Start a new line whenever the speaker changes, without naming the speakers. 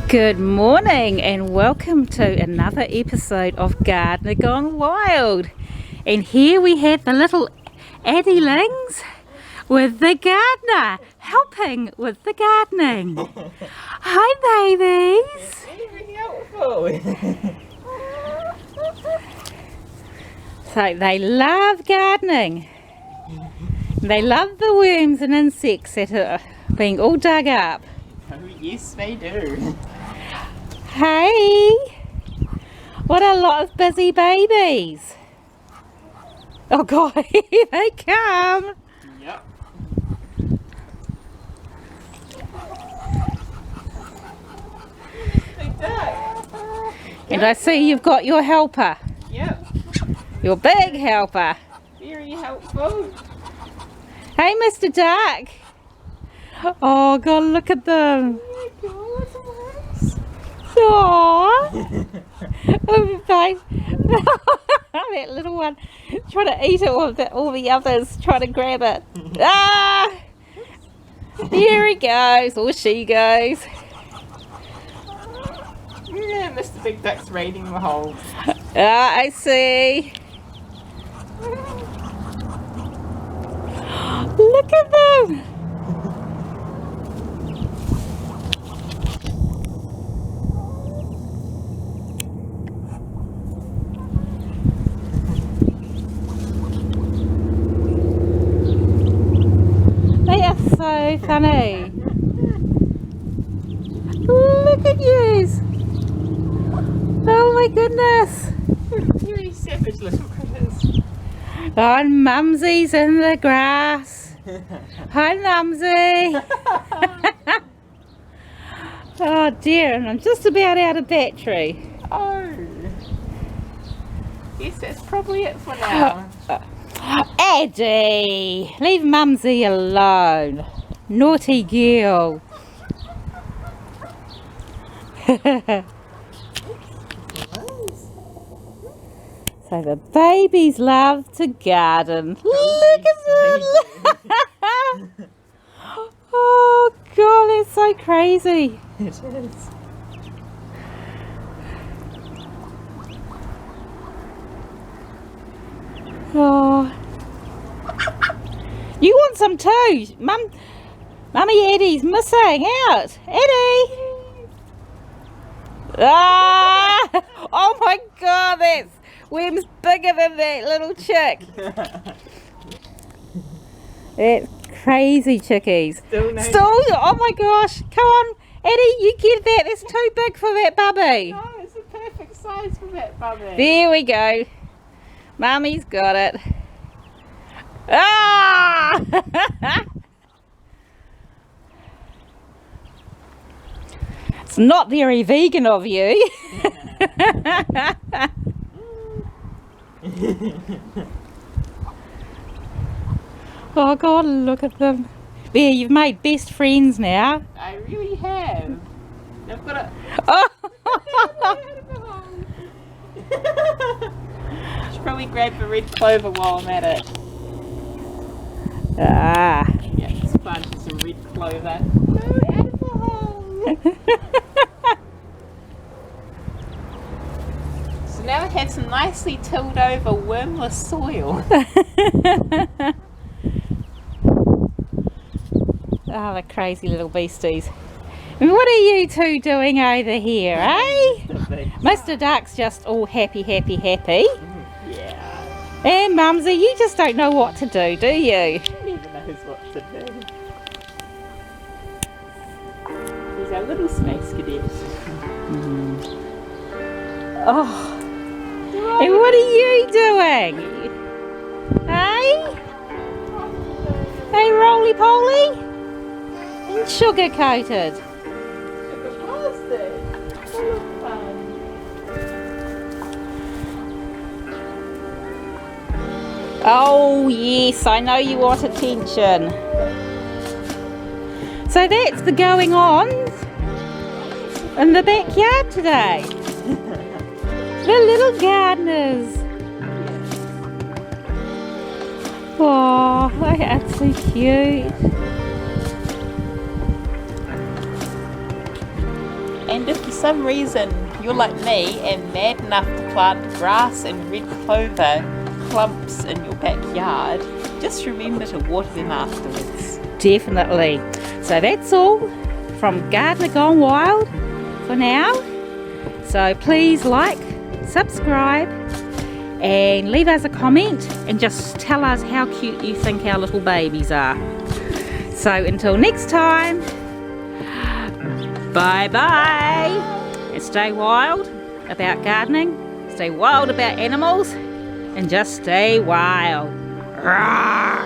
Good morning and welcome to another episode of Gardener Gone Wild. And here we have the little Addylings with the gardener, helping with the gardening. Hi babies!
Very helpful.
So they love gardening. They love the worms and insects that are being all dug up.
Oh yes they do.
Hey! What a lot of busy babies! Oh God, here they come!
Yep. Big duck.
And I see you've got your helper.
Yep.
Your big helper.
Very helpful.
Hey Mr. Duck! Oh God, look at them! Aww! Oh, nice. That little one trying to eat it while all the others trying to grab it. Ah! Here he goes, or she goes.
Yeah, Mr. Big Duck's raiding the holes.
Ah, I see. Look at them! They are so funny. Look at yous! Oh my goodness!
Very savage little critters.
Oh, and Mumsy's in the grass. Hi Mumsy! Oh dear, and I'm just about out of battery.
Oh. Yes, that's probably it for now.
Eddie! Leave Mumsy alone. Naughty girl. So the babies love to garden. Look at them! Oh God, they're so crazy.
It is.
Oh. You want some too? Mummy Eddie's missing out. Eddie! Ah! Oh my God, that worm's bigger than that little chick. That's crazy chickies.
Still no.
Oh my gosh. Come on, Eddie, you get that. That's too big for that bubby.
No, it's a perfect size for that puppy.
There we go. Mummy's got it. Ah! It's not very vegan of you. Oh God, look at them. There, you've made best friends now.
I really have. I've got a...
Oh.
Should probably grab the red clover while I'm at it.
Ah.
Yeah, just plant some red clover. No, alcohol. So now I have some nicely tilled over wormless soil.
Oh, the crazy little beasties. And what are you two doing over here, eh? Mr. Duck's just all happy.
Yeah.
And Mumsy, you just don't know what to do you?
He never knows what to do. He's our little space cadet.
Oh. And what are you doing? Hey? Hey, roly-poly? And sugar-coated. Oh yes, I know you want attention. So that's the going on in the backyard today. The little gardeners. Oh, they are so cute.
And if for some reason you're like me and mad enough to plant grass and red clover clumps in your backyard, just remember to water them afterwards.
Definitely. So that's all from Gardener Gone Wild for now. So please like, subscribe, and leave us a comment and just tell us how cute you think our little babies are. So until next time, bye bye, and stay wild about gardening, stay wild about animals, and just stay wild. Rawr.